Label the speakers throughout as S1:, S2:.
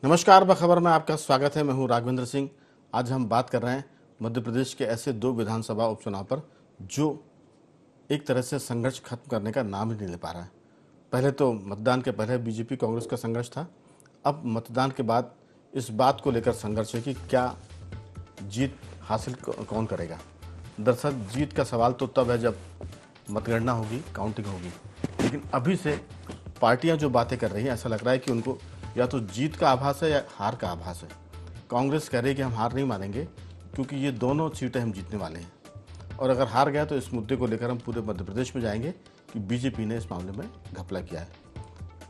S1: नमस्कार, बखबर में आपका स्वागत है। मैं हूं राघवेंद्र सिंह। आज हम बात कर रहे हैं मध्य प्रदेश के ऐसे दो विधानसभा उपचुनाव पर जो एक तरह से संघर्ष खत्म करने का नाम ही नहीं ले पा रहा है। पहले तो मतदान के पहले बीजेपी कांग्रेस का संघर्ष था। अब मतदान के बाद इस बात को लेकर संघर्ष है कि क्या जीत हासिल कौन करेगा। दरअसल जीत का सवाल तो तब है जब मतगणना होगी, काउंटिंग होगी। लेकिन अभी से पार्टियां जो बातें कर रही हैं, ऐसा लग रहा है कि उनको या तो जीत का आभास है या हार का आभास है। कांग्रेस कह रही है कि हम हार नहीं मानेंगे क्योंकि ये दोनों सीटें हम जीतने वाले हैं, और अगर हार गया तो इस मुद्दे को लेकर हम पूरे मध्य प्रदेश में जाएंगे कि बीजेपी ने इस मामले में घपला किया है।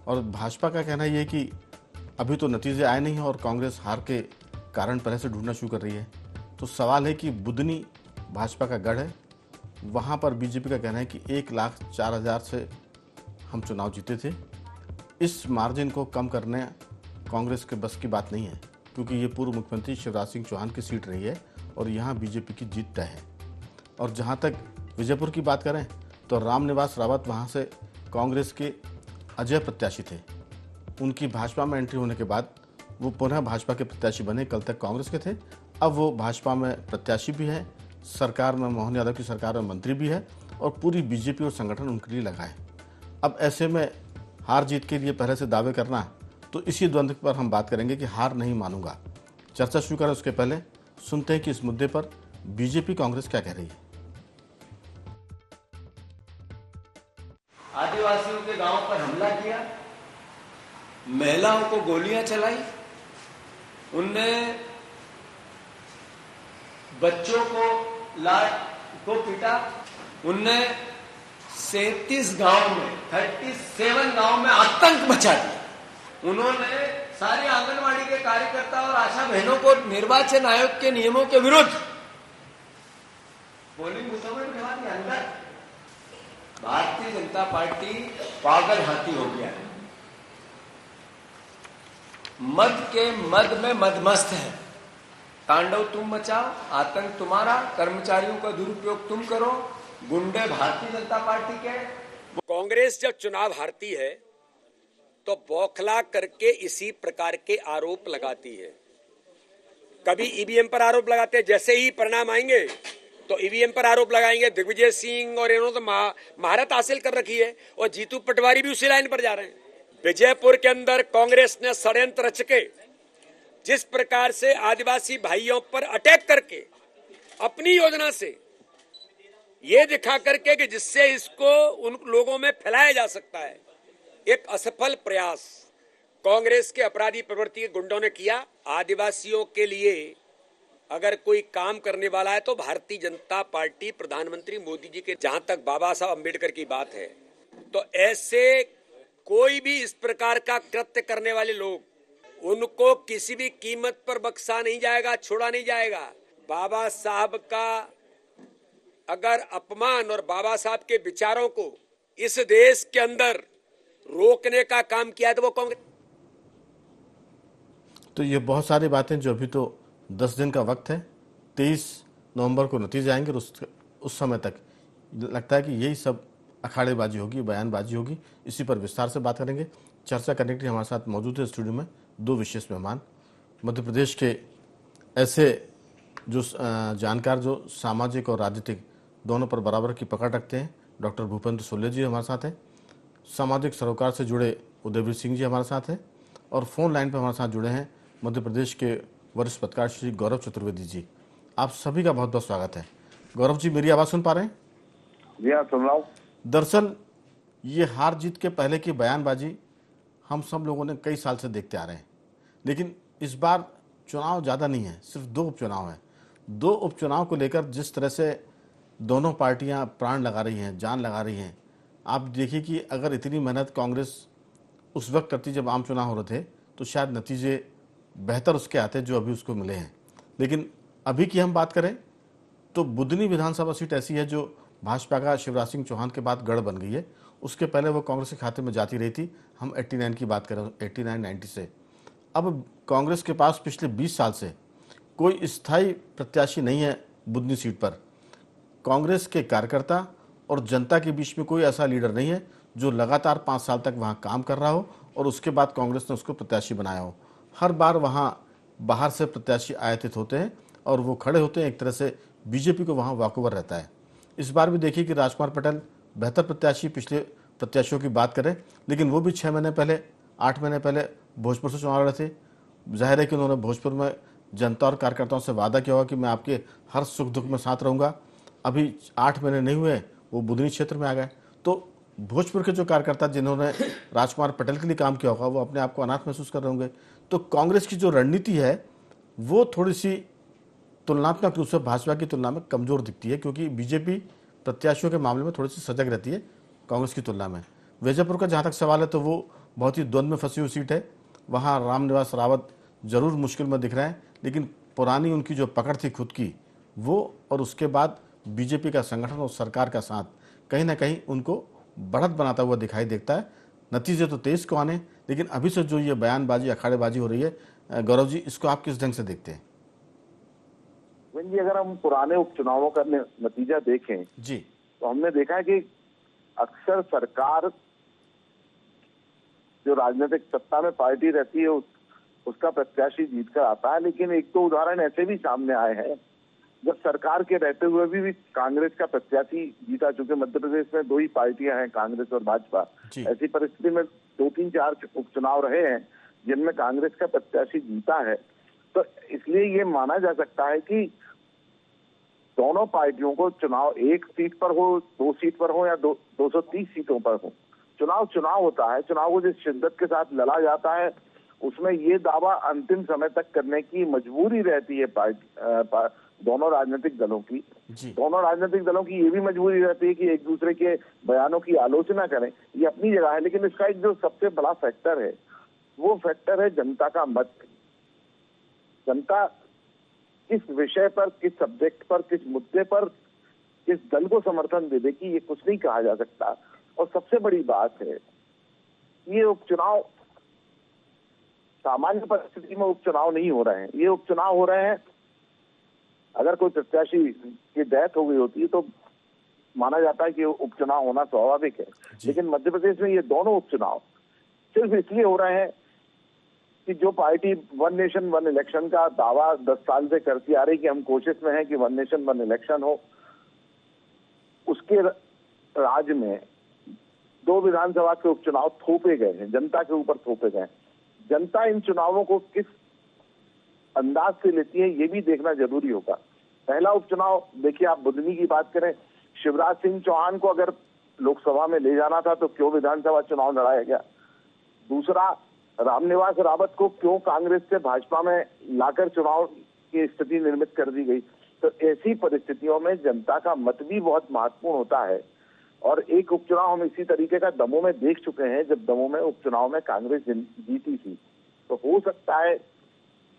S1: और भाजपा का कहना ये है कि अभी तो नतीजे आए नहीं हैं और कांग्रेस हार के कारण पहले से ढूंढना शुरू कर रही है। तो सवाल है कि बुधनी भाजपा का गढ़ है, वहाँ पर बीजेपी का कहना है कि 1,04,000 से हम चुनाव जीते थे। इस मार्जिन को कम करने कांग्रेस के बस की बात नहीं है क्योंकि ये पूर्व मुख्यमंत्री शिवराज सिंह चौहान की सीट रही है और यहाँ बीजेपी की जीत तय है। और जहाँ तक विजयपुर की बात करें तो रामनिवास रावत वहाँ से कांग्रेस के अजय प्रत्याशी थे। उनकी भाजपा में एंट्री होने के बाद वो पुनः भाजपा के प्रत्याशी बने। कल तक कांग्रेस के थे, अब वो भाजपा में प्रत्याशी भी है, सरकार में मोहन यादव की सरकार में मंत्री भी है और पूरी बीजेपी और संगठन उनके लिए लगा है। अब ऐसे में हार जीत के लिए पहले से दावे करना, तो इसी द्वंद्व पर हम बात करेंगे कि हार नहीं मानूंगा। चर्चा शुरू करें उसके पहले सुनते हैं कि इस मुद्दे पर बीजेपी कांग्रेस क्या कह रही है।
S2: आदिवासियों के गांव पर हमला किया, महिलाओं को गोलियां चलाई, उनने बच्चों को लाठ को पीटा, उनने 37 गांव में 37 गांव में आतंक मचा दिया। उन्होंने सारे आंगनवाड़ी के कार्यकर्ता और आशा बहनों को निर्वाचन आयोग के नियमों के विरुद्ध पोलिंग बूथों में बिठा दिया अंदर। भारतीय जनता पार्टी पागल हाथी हो गया है, मद के मद में मदमस्त है। तांडव तुम मचाओ, आतंक तुम्हारा, कर्मचारियों का दुरुपयोग तुम करो, गुंडे भारतीय जनता पार्टी के।
S3: कांग्रेस जब चुनाव हारती है तो बौखला करके इसी प्रकार के आरोप लगाती है। कभी ईवीएम पर आरोप लगाते हैं, जैसे ही परिणाम आएंगे तो ईवीएम पर आरोप लगाएंगे। दिग्विजय सिंह और इन्होंने तो महारत हासिल कर रखी है और जीतू पटवारी भी उसी लाइन पर जा रहे हैं। विजयपुर के अंदर कांग्रेस ने षड्यंत्र रच के जिस प्रकार से आदिवासी भाइयों पर अटैक करके अपनी योजना से ये दिखा करके कि जिससे इसको उन लोगों में फैलाया जा सकता है, एक असफल प्रयास कांग्रेस के अपराधी प्रवृत्ति के गुंडों ने किया। आदिवासियों के लिए अगर कोई काम करने वाला है तो भारतीय जनता पार्टी, प्रधानमंत्री मोदी जी के, जहां तक बाबा साहब अम्बेडकर की बात है, तो ऐसे कोई भी इस प्रकार का कृत्य करने वाले लोग, उनको किसी भी कीमत पर बख्शा नहीं जाएगा, छोड़ा नहीं जाएगा। बाबा साहब का अगर अपमान और बाबा साहब के विचारों को इस देश के अंदर रोकने का काम किया तो वो कांग्रेस।
S1: तो ये बहुत सारी बातें जो अभी तो 10 दिन का वक्त है, 23 नवंबर को नतीजे आएंगे। उस समय तक लगता है कि यही सब अखाड़ेबाजी होगी, बयानबाजी होगी। इसी पर विस्तार से बात करेंगे। चर्चा करने के लिए हमारे साथ मौजूद है स्टूडियो में दो विशेष मेहमान, मध्य प्रदेश के ऐसे जो जानकार जो सामाजिक और राजनीतिक दोनों पर बराबर की पकड़ रखते हैं। डॉक्टर भूपेंद्र सोले जी हमारे साथ हैं, सामाजिक सरोकार से जुड़े उदयवीर सिंह जी हमारे साथ हैं, और फोन लाइन पर हमारे साथ जुड़े हैं मध्य प्रदेश के वरिष्ठ पत्रकार श्री गौरव चतुर्वेदी जी। आप सभी का बहुत बहुत स्वागत है। गौरव जी, मेरी आवाज़ सुन पा रहे हैं?
S4: जी हाँ, सुन रहा हूँ।
S1: दरअसल ये हार जीत के पहले की बयानबाजी हम सब लोगों ने कई साल से देखते आ रहे हैं, लेकिन इस बार चुनाव ज़्यादा नहीं है, सिर्फ 2 उपचुनाव हैं। 2 उपचुनाव को लेकर जिस तरह से दोनों पार्टियां प्राण लगा रही हैं, जान लगा रही हैं, आप देखिए कि अगर इतनी मेहनत कांग्रेस उस वक्त करती जब आम चुनाव हो रहे थे तो शायद नतीजे बेहतर उसके आते जो अभी उसको मिले हैं। लेकिन अभी की हम बात करें तो बुधनी विधानसभा सीट ऐसी है जो भाजपा का शिवराज सिंह चौहान के बाद गढ़ बन गई है। उसके पहले वो कांग्रेस के खाते में जाती रही थी। हम 89 की बात करें, 89-90 से अब कांग्रेस के पास पिछले 20 साल से कोई स्थायी प्रत्याशी नहीं है बुधनी सीट पर। कांग्रेस के कार्यकर्ता और जनता के बीच में कोई ऐसा लीडर नहीं है जो लगातार 5 साल तक वहां काम कर रहा हो और उसके बाद कांग्रेस ने उसको प्रत्याशी बनाया हो। हर बार वहाँ बाहर से प्रत्याशी आयातित होते हैं और वो खड़े होते हैं, एक तरह से बीजेपी को वहाँ वॉकओवर रहता है। इस बार भी देखिए कि राजकुमार पटेल बेहतर प्रत्याशी पिछले प्रत्याशियों की बात करें, लेकिन वो भी 6 महीने पहले 8 महीने पहले भोजपुर से चुनाव लड़े थे। जाहिर है कि उन्होंने भोजपुर में जनता और कार्यकर्ताओं से वादा किया होगा कि मैं आपके हर सुख दुख में साथ रहूंगा। अभी 8 महीने नहीं हुए, वो बुधनी क्षेत्र में आ गए। तो भोजपुर के जो कार्यकर्ता जिन्होंने राजकुमार पटेल के लिए काम किया होगा, वो अपने आप को अनाथ महसूस कर रहे होंगे। तो कांग्रेस की जो रणनीति है वो थोड़ी सी तुलनात्मक रूप से भाजपा की तुलना में कमजोर दिखती है, क्योंकि बीजेपी प्रत्याशियों के मामले में थोड़ी सी सजग रहती है कांग्रेस की तुलना में। वैजापुर का जहाँ तक सवाल है तो वो बहुत ही द्वंद्व में फंसी हुई सीट है। वहाँ रामनिवास रावत जरूर मुश्किल में दिख रहे हैं, लेकिन पुरानी उनकी जो पकड़ थी खुद की, वो और उसके बाद बीजेपी का संगठन और सरकार का साथ कहीं ना कहीं उनको बढ़त बनाता हुआ दिखाई देता है। नतीजे तो 23 को आने, लेकिन अभी से जो ये बयानबाजी अखाड़ेबाजी हो रही है, गौरव जी, इसको आप किस ढंग से देखते हैं?
S4: जी, अगर हम पुराने उपचुनावों का नतीजा देखें
S1: जी
S4: तो हमने देखा है कि अक्सर सरकार जो राजनीतिक सत्ता में पार्टी रहती है उसका प्रत्याशी जीत कर आता है। लेकिन एक तो उदाहरण ऐसे भी सामने आए हैं जब सरकार के रहते हुए भी कांग्रेस का प्रत्याशी जीता। चूंकि मध्य प्रदेश में 2 ही पार्टियां हैं, कांग्रेस और भाजपा।
S1: जी।
S4: ऐसी परिस्थिति में 2-3-4 उपचुनाव रहे हैं जिनमें कांग्रेस का प्रत्याशी जीता है। तो इसलिए ये माना जा सकता है कि दोनों पार्टियों को चुनाव 1 सीट पर हो, 2 सीट पर हो या 230 सीटों पर हो, चुनाव होता है। चुनाव को जिस शिद्दत के साथ लड़ा जाता है उसमें ये दावा अंतिम समय तक करने की मजबूरी रहती है दोनों राजनीतिक दलों की। दोनों राजनीतिक दलों की ये भी मजबूरी रहती है कि एक दूसरे के बयानों की आलोचना करें, ये अपनी जगह है। लेकिन इसका एक जो सबसे बड़ा फैक्टर है वो फैक्टर है जनता का मत। जनता किस विषय पर, किस सब्जेक्ट पर, किस मुद्दे पर किस दल को समर्थन दे देगी, ये कुछ नहीं कहा जा सकता। और सबसे बड़ी बात है, ये उपचुनाव सामान्य परिस्थिति में उपचुनाव नहीं हो रहे हैं। ये उपचुनाव हो रहे हैं, अगर कोई प्रत्याशी की डेथ हो गई होती है तो माना जाता है कि उपचुनाव होना स्वाभाविक है। लेकिन मध्य प्रदेश में ये दोनों उपचुनाव सिर्फ इसलिए हो रहे हैं कि जो party one nation one election का दावा 10 साल से करती आ रही कि हम कोशिश में है कि वन नेशन वन इलेक्शन हो, उसके राज्य में 2 विधानसभा के उपचुनाव थोपे गए हैं, जनता के ऊपर थोपे गए। जनता इन चुनावों को किस अंदाज से लेती है ये भी देखना जरूरी होगा। पहला उपचुनाव देखिए, आप बुधनी की बात करें, शिवराज सिंह चौहान को अगर लोकसभा में ले जाना था तो क्यों विधानसभा चुनाव लड़ाया गया। दूसरा, रामनिवास रावत को क्यों कांग्रेस से भाजपा में लाकर चुनाव की स्थिति निर्मित कर दी गई। तो ऐसी परिस्थितियों में जनता का मत भी बहुत महत्वपूर्ण होता है। और एक उपचुनाव हम इसी तरीके का दमोह में देख चुके हैं, जब दमोह में उपचुनाव में कांग्रेस जीती थी। तो हो सकता है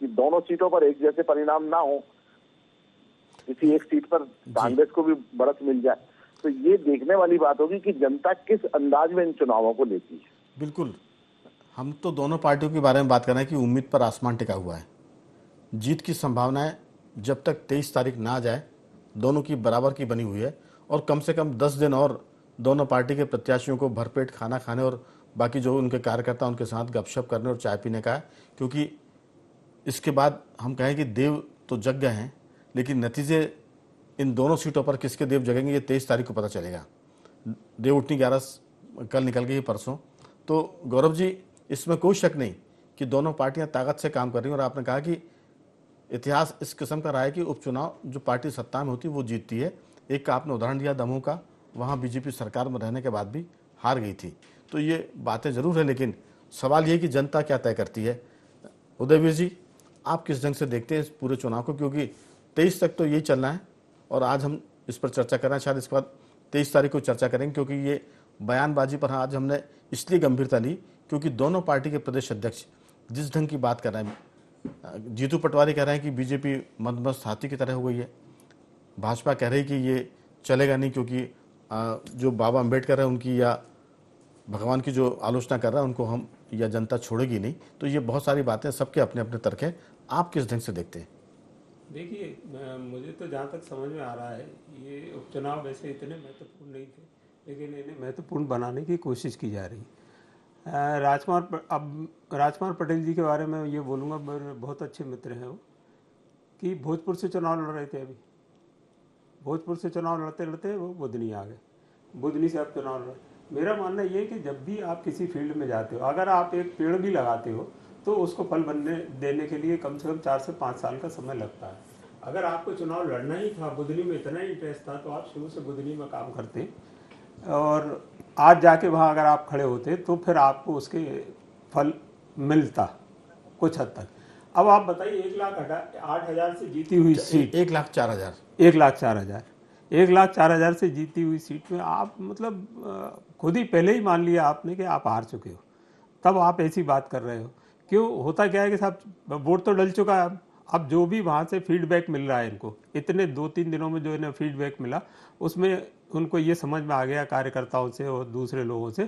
S4: कि दोनों सीटों पर एक जैसे परिणाम ना हो, किसी एक सीट पर कांग्रेस को भी बढ़त मिल जाए। तो ये देखने वाली बात होगी कि जनता किस अंदाज में इन चुनावों को लेती है।
S1: बिल्कुल, हम तो दोनों पार्टियों के बारे में बात कर रहे हैं कि उम्मीद पर आसमान टिका हुआ है। जीत की संभावनाएं जब तक 23 तारीख ना आ जाए दोनों की बराबर की बनी हुई है, और कम से कम 10 दिन और दोनों पार्टी के प्रत्याशियों को भरपेट खाना खाने और बाकी जो उनके कार्यकर्ता उनके साथ गपशप करने और चाय पीने का है। क्योंकि इसके बाद हम कहें कि देव तो जग गए हैं, लेकिन नतीजे इन दोनों सीटों पर किसके देव जगेंगे ये 23 तारीख को पता चलेगा। देव उठनी 11 कल निकल गई परसों। तो गौरव जी, इसमें कोई शक नहीं कि दोनों पार्टियां ताकत से काम कर रही हैं। और आपने कहा कि इतिहास इस किस्म का रहा है कि उपचुनाव जो पार्टी सत्ता में होती है वो जीतती है। एक का आपने उदाहरण दिया दमोह का, वहाँ बीजेपी सरकार में रहने के बाद भी हार गई थी। तो ये बातें जरूर है, लेकिन सवाल ये कि जनता क्या तय करती है। उदयवीर जी, आप किस ढंग से देखते हैं इस पूरे चुनाव को, क्योंकि 23 तक तो यही चलना है और आज हम इस पर चर्चा कर रहे हैं, शायद इसके बाद 23 तारीख को चर्चा करेंगे। क्योंकि ये बयानबाजी पर आज हमने इसलिए गंभीरता ली क्योंकि दोनों पार्टी के प्रदेश अध्यक्ष जिस ढंग की बात कर रहे हैं, जीतू पटवारी कह रहे हैं कि बीजेपी मदमस्त हाथी की तरह हो गई है, भाजपा कह रही है कि ये चलेगा नहीं क्योंकि जो बाबा अम्बेडकर है उनकी या भगवान की जो आलोचना कर रहा है उनको हम या जनता छोड़ेगी नहीं। तो ये बहुत सारी बातें, सबके अपने अपने तर्क हैं। आप किस ढंग से देखते हैं?
S5: देखिए, मुझे तो जहाँ तक समझ में आ रहा है, ये उपचुनाव वैसे इतने महत्वपूर्ण नहीं थे, लेकिन इन्हें महत्वपूर्ण बनाने की कोशिश की जा रही। अब राजकुमार पटेल जी के बारे में ये बोलूँगा, मेरे बहुत अच्छे मित्र हैं वो, कि भोजपुर से चुनाव लड़ रहे थे। अभी भोजपुर से चुनाव लड़ते लड़ते वो बुधनी आ गए, बुधनी से आप चुनाव लड़। मेरा मानना ये है कि जब भी आप किसी फील्ड में जाते हो, अगर आप एक पेड़ भी लगाते हो तो उसको फल बनने देने के लिए कम से कम 4 से 5 साल का समय लगता है। अगर आपको चुनाव लड़ना ही था, बुधनी में इतना इंटरेस्ट था, तो आप शुरू से बुधनी में काम करते और आज जाके वहाँ अगर आप खड़े होते तो फिर आपको उसके फल मिलता कुछ हद तक। अब आप बताइए, 1,08,000 से जीती हुई सीट,
S1: 1,04,000
S5: 1,04,000 1,04,000 से जीती हुई सीट में आप मतलब खुद ही पहले ही मान लिया आपने कि आप हार चुके हो, तब आप ऐसी बात कर रहे हो। क्यों? होता क्या है कि साहब वोट तो डल चुका है। अब जो भी वहाँ से फीडबैक मिल रहा है इनको, इतने 2-3 दिनों में जो इन्हें फीडबैक मिला, उसमें उनको ये समझ में आ गया कार्यकर्ताओं से और दूसरे लोगों से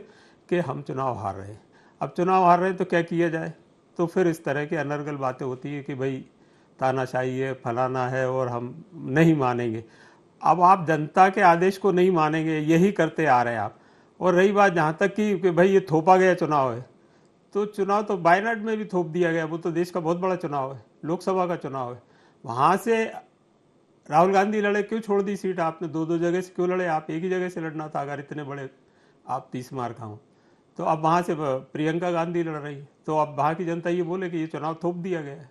S5: कि हम चुनाव हार रहे हैं। अब चुनाव हार रहे हैं तो क्या किया जाए? तो फिर इस तरह की अनर्गल बातें होती है कि भाई तानाशाही है, फलाना है और हम नहीं मानेंगे। अब आप जनता के आदेश को नहीं मानेंगे, यही करते आ रहे हैं आप। और रही बात जहाँ तक कि भाई ये थोपा गया चुनाव है, तो चुनाव तो वायनाड में भी थोप दिया गया। वो तो देश का बहुत बड़ा चुनाव है, लोकसभा का चुनाव है। वहाँ से राहुल गांधी लड़े, क्यों छोड़ दी सीट आपने? 2-2 जगह से क्यों लड़े? आप एक ही जगह से लड़ना था अगर इतने बड़े आप 30 मार खाओ। तो अब वहाँ से प्रियंका गांधी लड़ रही, तो अब वहाँ की जनता ये बोले कि ये चुनाव थोप दिया गया है।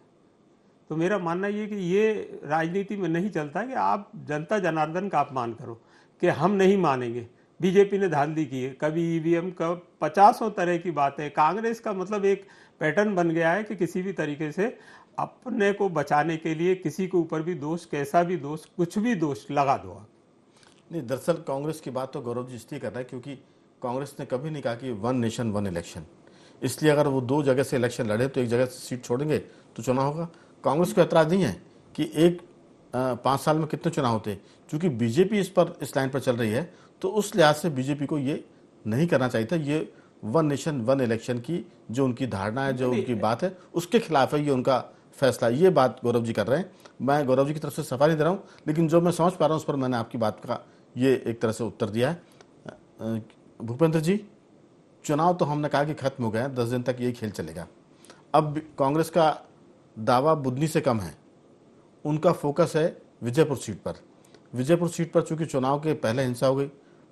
S5: तो मेरा मानना ये कि ये राजनीति में नहीं चलता है कि आप जनता जनार्दन का अपमान करो कि हम नहीं मानेंगे। बीजेपी ने धांधली की है, कभी ईवीएम का 50 तरह की बात है। कांग्रेस का मतलब एक पैटर्न बन गया है कि किसी भी तरीके से अपने को बचाने के लिए किसी के ऊपर भी दोष, कैसा भी दोष, कुछ भी दोष लगा दो आप।
S1: नहीं, दरअसल कांग्रेस की बात तो गौरव जी इसलिए कर रहा है क्योंकि कांग्रेस ने कभी नहीं कहा कि 1 नेशन 1 इलेक्शन। इसलिए अगर वो 2 जगह से इलेक्शन लड़े तो एक जगह से सीट छोड़ेंगे तो चुनाव होगा। कांग्रेस को एतराज नहीं है कि 5 साल में कितने चुनाव होते। चूंकि बीजेपी इस लाइन पर चल रही है तो उस लिहाज से बीजेपी को ये नहीं करना चाहिए था। ये 1 नेशन 1 इलेक्शन की जो उनकी धारणा है, जो उनकी बात है, उसके खिलाफ है ये उनका फैसला। ये बात गौरव जी कर रहे हैं। मैं गौरव जी की तरफ से सफाई नहीं दे रहा हूँ, लेकिन जो मैं समझ पा रहा हूँ उस पर मैंने आपकी बात का ये एक तरह से उत्तर दिया है। भूपेंद्र जी, चुनाव तो हमने कहा कि खत्म हो गए हैं, 10 दिन तक यही खेल चलेगा। अब कांग्रेस का दावा बुधनी से कम है, उनका फोकस है विजयपुर सीट पर। विजयपुर सीट पर चूंकि चुनाव के पहले हिंसा हो गई,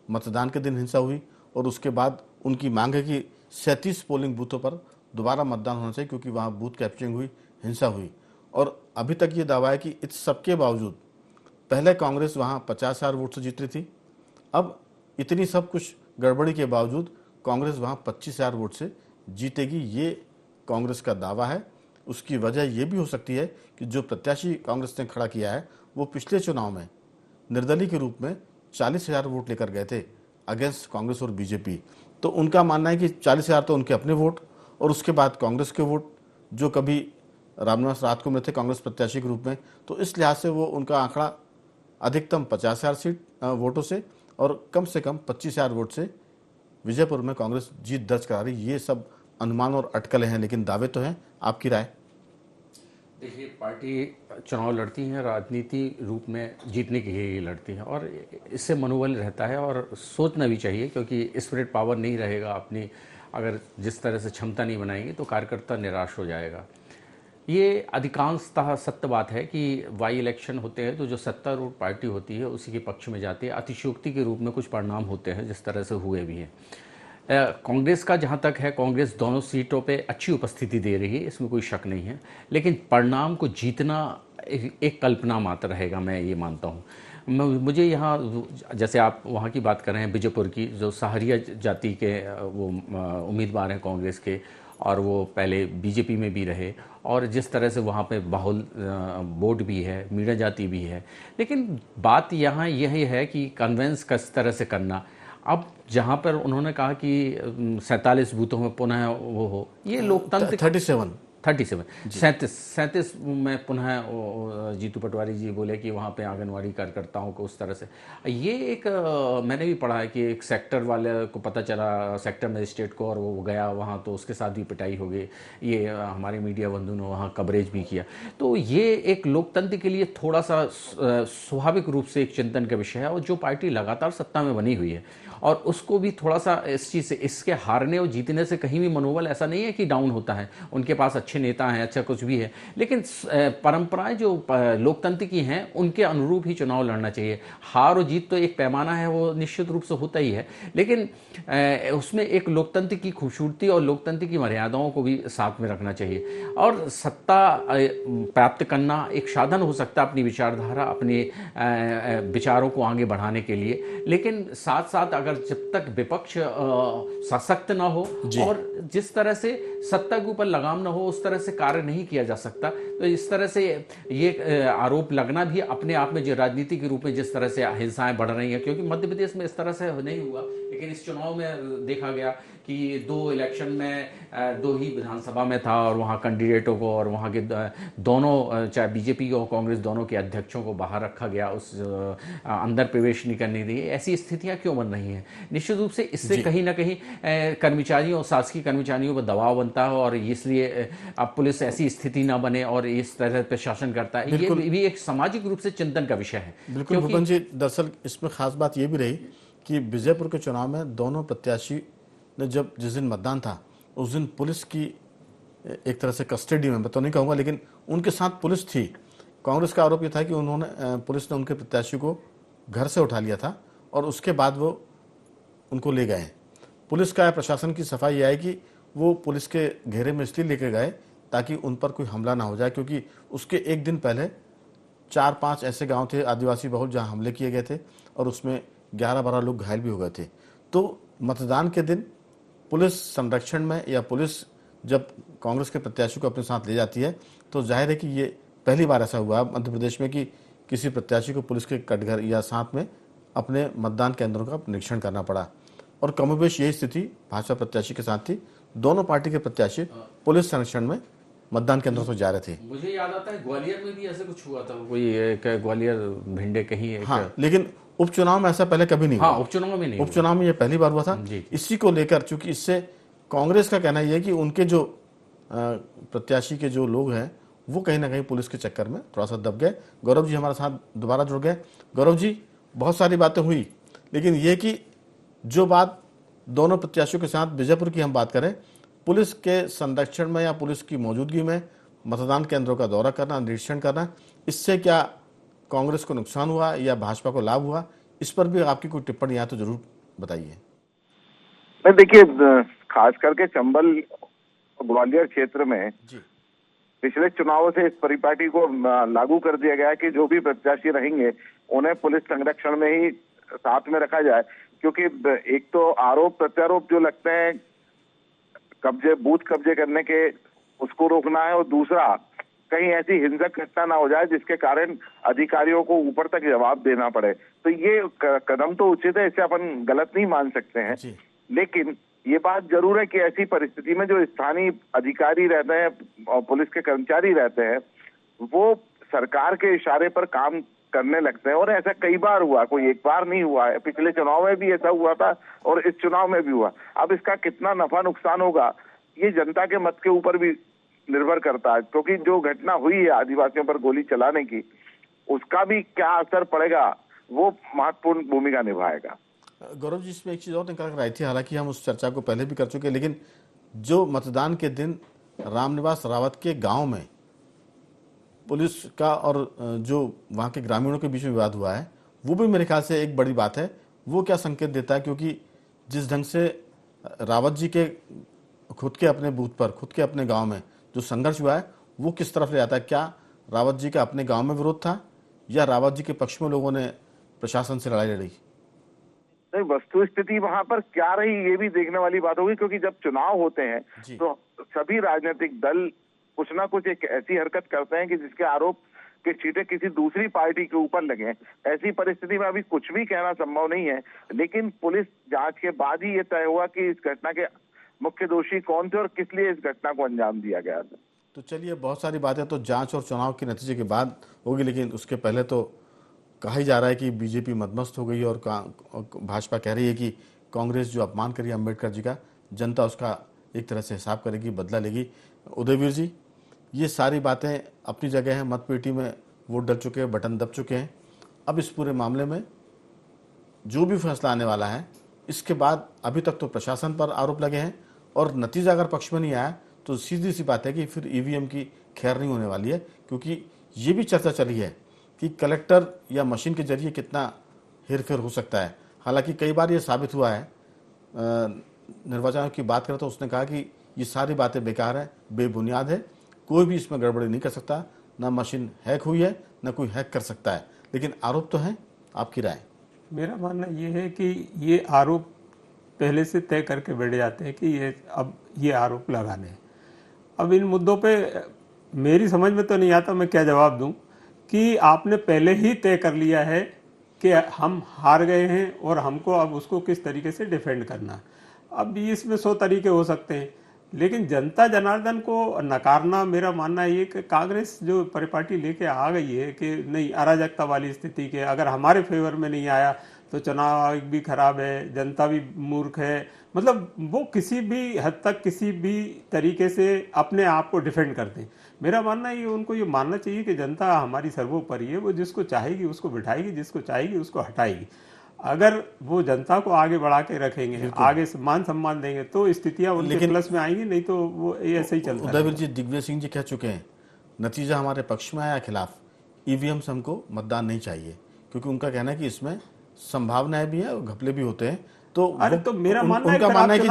S1: मतदान के दिन हिंसा हुई और उसके बाद उनकी मांग है कि 37 पोलिंग बूथों पर दोबारा मतदान होना चाहिए क्योंकि वहाँ बूथ कैप्चरिंग हुई, हिंसा हुई। और अभी तक ये दावा है कि इस सबके बावजूद पहले कांग्रेस वहाँ 50,000 वोट से जीत रही थी, अब इतनी सब कुछ गड़बड़ी के बावजूद कांग्रेस वहाँ 25,000 वोट से जीतेगी। ये कांग्रेस का दावा है। उसकी वजह यह भी हो सकती है कि जो प्रत्याशी कांग्रेस ने खड़ा किया है वो पिछले चुनाव में निर्दलीय के रूप में 40,000 वोट लेकर गए थे अगेंस्ट कांग्रेस और बीजेपी। तो उनका मानना है कि 40,000 तो उनके अपने वोट और उसके बाद कांग्रेस के वोट जो कभी रामनिवास रात को में थे कांग्रेस प्रत्याशी के रूप में। तो इस लिहाज से वो उनका आंकड़ा अधिकतम 50,000 वोटों से और कम से कम 25,000 वोट से विजयपुर में कांग्रेस जीत दर्ज करा रही। ये सब अनुमान और अटकलें हैं, लेकिन दावे तो हैं। आपकी राय?
S6: देखिए, पार्टी चुनाव लड़ती है, राजनीति रूप में जीतने के लिए लड़ती है और इससे मनोबल रहता है और सोचना भी चाहिए क्योंकि स्पिरिट पावर नहीं रहेगा अपनी, अगर जिस तरह से क्षमता नहीं बनाएंगे तो कार्यकर्ता निराश हो जाएगा। ये अधिकांशतः सत्य बात है कि वाई इलेक्शन होते हैं तो जो सत्तारूढ़ पार्टी होती है उसी के पक्ष में जाती है। अतिशयोक्ति के रूप में कुछ परिणाम होते हैं जिस तरह से हुए भी हैं। कांग्रेस का जहां तक है, कांग्रेस दोनों सीटों पे अच्छी उपस्थिति दे रही है, इसमें कोई शक नहीं है, लेकिन परिणाम को जीतना एक कल्पना मात्र रहेगा, मैं ये मानता हूँ। मुझे यहाँ जैसे आप वहाँ की बात कर रहे हैं, विजयपुर की, जो सहारिया जाति के वो उम्मीदवार हैं कांग्रेस के और वो पहले बीजेपी में भी रहे और जिस तरह से वहाँ पे बाहुल वोट भी है, मीणा जाति भी है, लेकिन बात यहाँ यही है कि कन्वेंस किस तरह से करना। अब जहाँ पर उन्होंने कहा कि 47 बूथों में पुनः वो हो, ये लोकतंत्र 37 में पुनः जीतू पटवारी जी बोले कि वहाँ पे आंगनवाड़ी कार्यकर्ताओं को उस तरह से, ये एक मैंने भी पढ़ा है कि एक सेक्टर वाले को पता चला, सेक्टर मजिस्ट्रेट को, और वो गया वहाँ तो उसके साथ भी पिटाई हो गई। ये हमारे मीडिया बंधु ने वहाँ कवरेज भी किया। तो ये एक लोकतंत्र के लिए थोड़ा सा स्वाभाविक रूप से एक चिंतन का विषय है और जो पार्टी लगातार सत्ता में बनी हुई है और उसको भी थोड़ा सा इस चीज़ से, इसके हारने और जीतने से कहीं भी मनोबल ऐसा नहीं है कि डाउन होता है। उनके पास अच्छे नेता हैं, अच्छा कुछ भी है, लेकिन परंपराएं जो लोकतंत्र की हैं उनके अनुरूप ही चुनाव लड़ना चाहिए। हार और जीत तो एक पैमाना है, वो निश्चित रूप से होता ही है, लेकिन उसमें एक लोकतंत्र की खूबसूरती और लोकतंत्र की मर्यादाओं को भी साथ में रखना चाहिए। और सत्ता प्राप्त करना एक साधन हो सकता है अपनी विचारधारा, अपने विचारों को आगे बढ़ाने के लिए, लेकिन साथ साथ अगर जब तक विपक्ष सशक्त ना हो और जिस तरह से सत्ता के ऊपर लगाम ना हो उस तरह से कार्य नहीं किया जा सकता। तो इस तरह से ये आरोप लगना भी अपने आप में, जो राजनीति के रूप में जिस तरह से हिंसाएं बढ़ रही हैं, क्योंकि मध्य प्रदेश में इस तरह से नहीं हुआ, लेकिन इस चुनाव में देखा गया कि 2 इलेक्शन में 2 ही विधानसभा में था और वहाँ कैंडिडेटों को और वहाँ के दोनों, चाहे बीजेपी और कांग्रेस, दोनों के अध्यक्षों को बाहर रखा गया, उस अंदर प्रवेश नहीं करने दी। ऐसी स्थितियाँ क्यों बन रही हैं? निश्चित रूप से इससे कहीं ना कहीं कर्मचारियों और शासकीय कर्मचारियों पर दबाव बनता है और इसलिए अब पुलिस ऐसी स्थिति ना बने और इस तरह प्रशासन करता है। ये भी एक सामाजिक रूप से चिंतन का विषय है।
S1: बिल्कुल भूपन जी, दरअसल इसमें खास बात ये भी रही कि विजयपुर के चुनाव में दोनों प्रत्याशी ने जब जिस दिन मतदान था उस दिन पुलिस की एक तरह से कस्टडी में, मैं तो नहीं कहूँगा, लेकिन उनके साथ पुलिस थी। कांग्रेस का आरोप ये था कि उन्होंने पुलिस ने उनके प्रत्याशी को घर से उठा लिया था और उसके बाद वो उनको ले गए। पुलिस का प्रशासन की सफाई यह है कि वो पुलिस के घेरे में इसलिए लेके गए ताकि उन पर कोई हमला ना हो जाए, क्योंकि उसके एक दिन पहले 4-5 ऐसे गांव थे आदिवासी बहुल जहां हमले किए गए थे और उसमें 11-12 लोग घायल भी हो गए थे। तो मतदान के दिन पुलिस संरक्षण में, या पुलिस जब कांग्रेस के प्रत्याशी को अपने साथ ले जाती है, तो जाहिर है कि ये पहली बार ऐसा हुआ मध्य प्रदेश में कि किसी प्रत्याशी को पुलिस के कटघर या साथ में अपने मतदान केंद्रों का निरीक्षण करना पड़ा। और कमोबेश यही स्थिति भाजपा प्रत्याशी के साथ थी। दोनों पार्टी के प्रत्याशी पुलिस संरक्षण में मतदान केंद्रों पर जा रहे थे।
S6: मुझे याद आता है ग्वालियर में भी ऐसे कुछ हुआ था, कोई एक ग्वालियर भिंडे कहीं एक।
S1: हाँ, लेकिन उपचुनाव में ऐसा पहले कभी नहीं हुआ।
S6: हाँ, उपचुनाव में नहीं,
S1: उपचुनाव में ये पहली बार हुआ था। इसी को लेकर, चूंकि इससे कांग्रेस का कहना यह है कि उनके जो प्रत्याशी के जो लोग हैं वो कहीं ना कहीं पुलिस के चक्कर में थोड़ा सा दब गए। गौरव जी हमारे साथ दोबारा जुड़ गए। गौरव जी, बहुत सारी बातें हुई, लेकिन ये कि जो बात दोनों प्रत्याशियों के साथ विजयपुर की हम बात करें, पुलिस के संरक्षण में या पुलिस की मौजूदगी में मतदान केंद्रों का दौरा करना, निरीक्षण करना, इससे क्या कांग्रेस को नुकसान हुआ या भाजपा को लाभ हुआ? इस पर भी आपकी कोई टिप्पणी यहाँ तो जरूर बताइए।
S4: नहीं, देखिए, खास करके चंबल ग्वालियर क्षेत्र में पिछले चुनावों से इस परिपाटी को लागू कर दिया गया कि जो भी प्रत्याशी रहेंगे उन्हें पुलिस संरक्षण में ही साथ में रखा जाए, क्योंकि एक तो आरोप प्रत्यारोप जो लगते हैं कब्जे, बूथ कब्जे करने के, उसको रोकना है, और दूसरा कहीं ऐसी हिंसक घटना ना हो जाए जिसके कारण अधिकारियों को ऊपर तक जवाब देना पड़े। तो ये कदम तो उचित है, इसे अपन गलत नहीं मान सकते हैं, लेकिन ये बात जरूर है कि ऐसी परिस्थिति में जो स्थानीय अधिकारी रहते हैं और पुलिस के कर्मचारी रहते हैं वो सरकार के इशारे पर काम करने लगते हैं, और ऐसा कई बार हुआ, कोई एक बार नहीं हुआ है। पिछले चुनाव में भी ऐसा हुआ था और इस चुनाव में भी हुआ। अब इसका कितना नफा नुकसान होगा ये जनता के मत के ऊपर भी निर्भर करता है, क्योंकि जो घटना हुई है आदिवासियों पर गोली चलाने की, उसका भी क्या असर पड़ेगा वो महत्वपूर्ण भूमिका निभाएगा।
S1: गौरव जी, इसमें एक चीज और निकल कर आई थी, हालांकि हम उस चर्चा को पहले भी कर चुके, लेकिन जो मतदान के दिन रामनिवास रावत के गांव में पुलिस का और जो वहां के ग्रामीणों के बीच में विवाद हुआ है, वो भी मेरे ख्याल से एक बड़ी बात है। वो क्या संकेत देता है? क्योंकि जिस ढंग से रावत जी के खुद के अपने बूथ पर, खुद के अपने गांव में जो संघर्ष हुआ है, वो किस तरफ ले जाता है? क्या रावत जी का अपने गांव में विरोध था या रावत जी के पक्ष में लोगों ने प्रशासन से लड़ाई लड़ी?
S4: नहीं, वस्तु स्थिति वहां पर क्या रही ये भी देखने वाली बात होगी, क्योंकि जब चुनाव होते हैं तो सभी राजनीतिक दल कुछ ना कुछ एक ऐसी हरकत करते हैं कि जिसके आरोप के छींटे किसी दूसरी पार्टी के ऊपर लगे। ऐसी परिस्थिति में अभी कुछ भी कहना संभव नहीं है, लेकिन पुलिस जांच के बाद ही ये तय हुआ कि इस घटना के मुख्य दोषी कौन थे और किस लिए इस घटना को अंजाम दिया गया था।
S1: तो चलिए, बहुत सारी बातें तो जांच और चुनाव के नतीजे के बाद होगी, लेकिन उसके पहले तो कहा ही जा रहा है कि बीजेपी मदमस्त हो गई और भाजपा कह रही है कि कांग्रेस जो अपमान करी अम्बेडकर जी का, जनता उसका एक तरह से हिसाब करेगी, बदला लेगी। उदयवीर जी, ये सारी बातें अपनी जगह हैं, मतपेटी में वोट डल चुके हैं, बटन दब चुके हैं। अब इस पूरे मामले में जो भी फैसला आने वाला है, इसके बाद अभी तक तो प्रशासन पर आरोप लगे हैं और नतीजा अगर पक्ष में नहीं आया तो सीधी सी बात है कि फिर ईवीएम की खैर नहीं होने वाली है, क्योंकि ये भी चर्चा चली है कि कलेक्टर या मशीन के जरिए कितना हेरफेर हो सकता है। हालांकि कई बार ये साबित हुआ है, निर्वाचन आयोग की बात करें तो उसने कहा कि ये सारी बातें बेकार है, बेबुनियाद है, कोई भी इसमें गड़बड़ी नहीं कर सकता, ना मशीन हैक हुई है ना कोई हैक कर सकता है, लेकिन आरोप तो हैं। आपकी राय?
S5: मेरा मानना ये है कि ये आरोप पहले से तय करके बैठ जाते हैं कि ये आरोप लगाने हैं। अब इन मुद्दों पे मेरी समझ में तो नहीं आता मैं क्या जवाब दूं कि आपने पहले ही तय कर लिया है कि हम हार गए हैं और हमको अब उसको किस तरीके से डिफेंड करना है। अब इसमें 100 तरीके हो सकते हैं, लेकिन जनता जनार्दन को नकारना, मेरा मानना ये कि कांग्रेस जो परिपाटी लेके आ गई है कि नहीं, अराजकता वाली स्थिति के अगर हमारे फेवर में नहीं आया तो चुनाव आयोग भी खराब है, जनता भी मूर्ख है, मतलब वो किसी भी हद तक किसी भी तरीके से अपने आप को डिफेंड करते हैं। मेरा मानना है उनको ये मानना चाहिए कि जनता हमारी सर्वोपरि है, वो जिसको चाहेगी उसको बिठाएगी, जिसको चाहेगी उसको हटाएगी। अगर वो जनता को आगे बढ़ा के रखेंगे, आगे मान सम्मान देंगे तो स्थितियां उनके प्लस में आएंगी, नहीं तो वो ऐसे ही चलता है।
S1: उदयवीर जी, दिग्विजय सिंह जी कह चुके हैं नतीजा हमारे पक्ष में आया खिलाफ, ईवीएम से हमको मतदान नहीं चाहिए, क्योंकि उनका कहना है कि इसमें संभावनाएं भी है और घपले भी होते हैं। तो
S5: अरे तो मेरा मानना
S1: उनका मानना है कि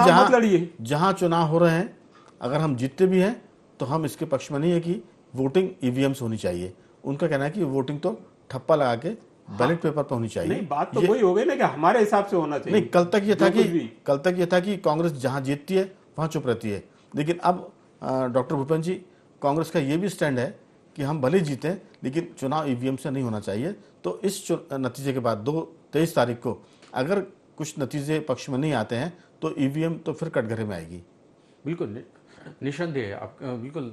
S5: कि
S1: जहां चुनाव हो रहे हैं अगर हम जीतते भी हैं तो हम इसके पक्ष में नहीं है कि वोटिंग ईवीएम से होनी चाहिए। उनका कहना है कि वोटिंग तो ठप्पा लगा के बैलेट पेपर पर होनी चाहिए।
S5: नहीं, बात तो वही हो गई ना कि हमारे हिसाब से होना चाहिए।
S1: नहीं, कल तक ये था कि कांग्रेस जहां जीतती है वहां चुप रहती है, लेकिन अब डॉक्टर भूपेंद्र जी, कांग्रेस का ये भी स्टैंड है कि हम भले जीतें लेकिन चुनाव ईवीएम से नहीं होना चाहिए। तो इस नतीजे के बाद 23 तारीख को अगर कुछ नतीजे पक्ष में नहीं आते हैं तो ईवीएम तो फिर कटघरे में आएगी।
S6: बिल्कुल निसंदेह, आप बिल्कुल,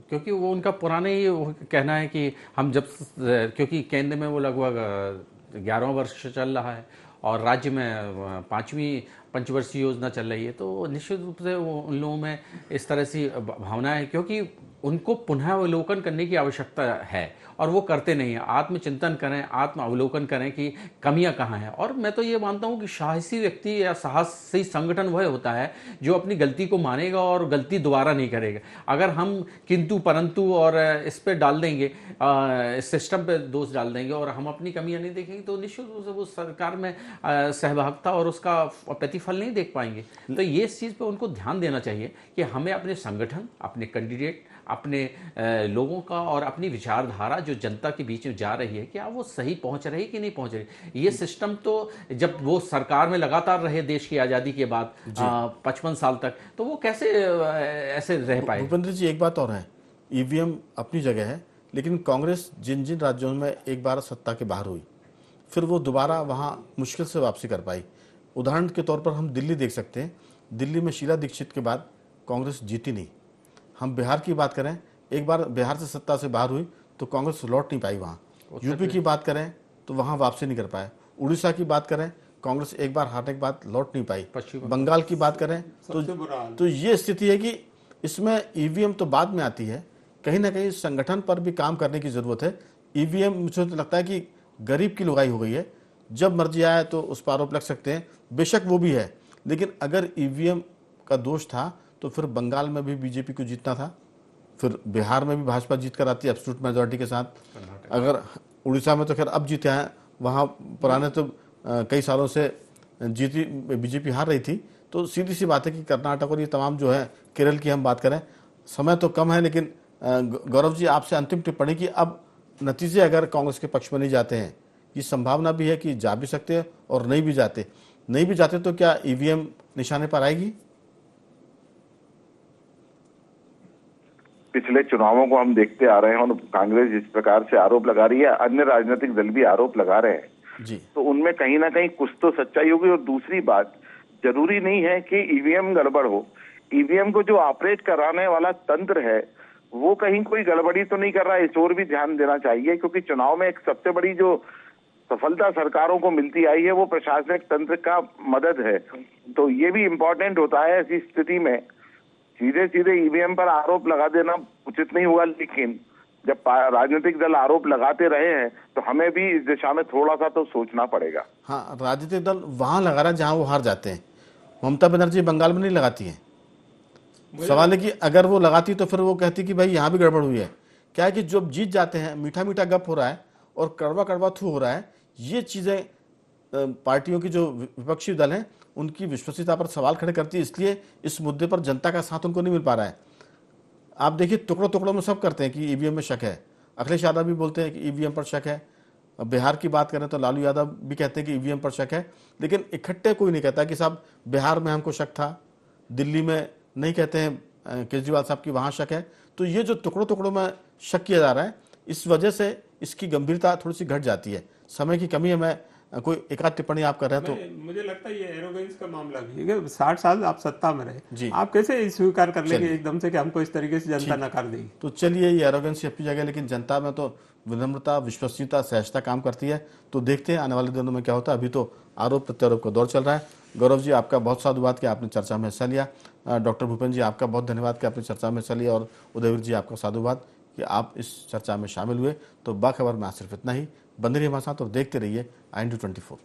S6: क्योंकि वो उनका पुराना ही वो कहना है कि हम जब, क्योंकि केंद्र में वो लगभग 11वां वर्ष चल रहा है और राज्य में 5वीं पंचवर्षीय योजना चल रही है, तो निश्चित रूप से वो उन लोगों में इस तरह से भावना है, क्योंकि उनको पुनः अवलोकन करने की आवश्यकता है और वो करते नहीं हैं। आत्मचिंतन करें, आत्म अवलोकन करें कि कमियां कहाँ हैं। और मैं तो ये मानता हूँ कि साहसी व्यक्ति या साहसी संगठन वह होता है जो अपनी गलती को मानेगा और गलती दोबारा नहीं करेगा। अगर हम किंतु परंतु और इस पे डाल देंगे, सिस्टम पे दोष डाल देंगे और हम अपनी कमियां नहीं देखेंगे तो निश्चित रूप से वो सरकार में सहभागिता और उसका प्रतिफल नहीं देख पाएंगे। तो ये इस चीज़ पे उनको ध्यान देना चाहिए कि हमें अपने संगठन, अपने कैंडिडेट, अपने लोगों का और अपनी विचारधारा जो जनता के बीच में जा रही है, क्या वो सही पहुंच रही कि नहीं पहुंच रही। ये सिस्टम तो जब वो सरकार में लगातार रहे देश की आज़ादी के बाद 55 साल तक, तो वो कैसे ऐसे रह पाए।
S1: भूपेंद्र जी, एक बात और है, ईवीएम अपनी जगह है, लेकिन कांग्रेस जिन जिन राज्यों में एक बार सत्ता के बाहर हुई फिर वो दोबारा वहाँ मुश्किल से वापसी कर पाई। उदाहरण के तौर पर हम दिल्ली देख सकते हैं, दिल्ली में शीला दीक्षित के बाद कांग्रेस जीती नहीं। हम बिहार की बात करें, एक बार बिहार से सत्ता से बाहर हुई तो कांग्रेस लौट नहीं पाई वहाँ। यूपी की बात करें तो वहाँ वापसी नहीं कर पाए। उड़ीसा की बात करें, कांग्रेस एक बार हारने के बाद लौट नहीं पाई। बंगाल की बात करें तो ये स्थिति है कि इसमें ईवीएम तो बाद में आती है, कहीं ना कहीं संगठन पर भी काम करने की जरूरत है। ईवीएम मुझे तो लगता है कि गरीब की लुगाई हो गई है, जब मर्जी आए तो उस पर आरोप लग सकते हैं, बेशक वो भी है, लेकिन अगर ईवीएम का दोष था तो फिर बंगाल में भी बीजेपी को जीतना था, फिर बिहार में भी भाजपा जीत कर आती है एब्सोल्यूट मेजोरिटी के साथ, अगर उड़ीसा में तो खैर अब जीते हैं, वहाँ पुराने तो कई सालों से जीती बीजेपी हार रही थी। तो सीधी सी बात है कि कर्नाटक और ये तमाम जो है, केरल की हम बात करें, समय तो कम है, लेकिन गौरव जी आपसे अंतिम टिप्पणी की, अब नतीजे अगर कांग्रेस के पक्ष में नहीं जाते हैं, ये संभावना भी है कि जा भी सकते हैं और नहीं भी जाते तो क्या ईवीएम निशाने पर आएगी?
S4: पिछले चुनावों को हम देखते आ रहे हैं और कांग्रेस जिस प्रकार से आरोप लगा रही है, अन्य राजनीतिक दल भी आरोप लगा रहे हैं
S1: जी, तो
S4: उनमें कहीं ना कहीं कुछ तो सच्चाई होगी। और दूसरी बात, जरूरी नहीं है कि ईवीएम गड़बड़ हो। ईवीएम को जो ऑपरेट कराने वाला तंत्र है वो कहीं कोई गड़बड़ी तो नहीं कर रहा है, इस ओर भी ध्यान देना चाहिए, क्योंकि चुनाव में एक सबसे बड़ी जो सफलता सरकारों को मिलती आई है वो प्रशासनिक तंत्र का मदद है। तो ये भी इम्पोर्टेंट होता है। ऐसी स्थिति में सीधे सीधे ईवीएम पर आरोप लगा देना उचित नहीं हुआ, लेकिन जब राजनीतिक दल आरोप लगाते रहे हैं तो हमें भी इस दिशा में थोड़ा सा तो सोचना पड़ेगा।
S1: हाँ, राजनीतिक दल वहां लगा रहा है जहां वो हार जाते हैं। ममता बनर्जी बंगाल में नहीं लगाती है। सवाल है कि अगर वो लगाती तो फिर वो कहती कि भाई यहाँ भी गड़बड़ हुई है। क्या है कि जब जीत जाते हैं मीठा मीठा गप हो रहा है और कड़वा कड़वा थू हो रहा है, ये चीजें पार्टियों की जो विपक्षी दल हैं उनकी विश्वसनीयता पर सवाल खड़े करती है। इसलिए इस मुद्दे पर जनता का साथ उनको नहीं मिल पा रहा है। आप देखिए, टुकड़ों टुकड़ों में सब करते हैं कि ईवीएम में शक है। अखिलेश यादव भी बोलते हैं कि ईवीएम पर शक है। बिहार की बात करें तो लालू यादव भी कहते हैं कि ईवीएम पर शक है, लेकिन इकट्ठे कोई नहीं कहता कि साहब बिहार में हमको शक था, दिल्ली में नहीं कहते हैं केजरीवाल साहब की वहां शक है। तो ये जो टुकड़ों टुकड़ों में शक किया जा रहा है, इस वजह से इसकी गंभीरता थोड़ी सी घट जाती है। समय की कमी है। मैं कोई एक आध टिप्पणी आप कर रहे हैं तो
S5: मुझे लगता है ये एरोगेंस का मामला भी है कि 60 साल आप सत्ता में
S1: जी।
S5: रहे, आप कैसे स्वीकार कर लेंगे एकदम से कि हमको इस तरीके से जनता नकार देगी।
S1: तो चलिए, ये एरोगेंसी अपनी जगह, लेकिन जनता में तो विनम्रता, विश्वसनीयता, सहजता काम करती है। तो देखते हैं आने वाले दिनों में क्या होता है। अभी तो आरोप प्रत्यारोप का दौर चल रहा है। गौरव जी, आपका बहुत साधुवाद कि आपने चर्चा में हिस्सा लिया। डॉक्टर भूपेंद्र जी, आपका बहुत धन्यवाद कि आपने चर्चा में हिस्सा लिया। और उदयवीर जी, आपका साधुवाद कि आप इस चर्चा में शामिल हुए। तो बाखबर में आज सिर्फ इतना ही। बंदे रहिए हमारे साथ और देखते रहिए IND24।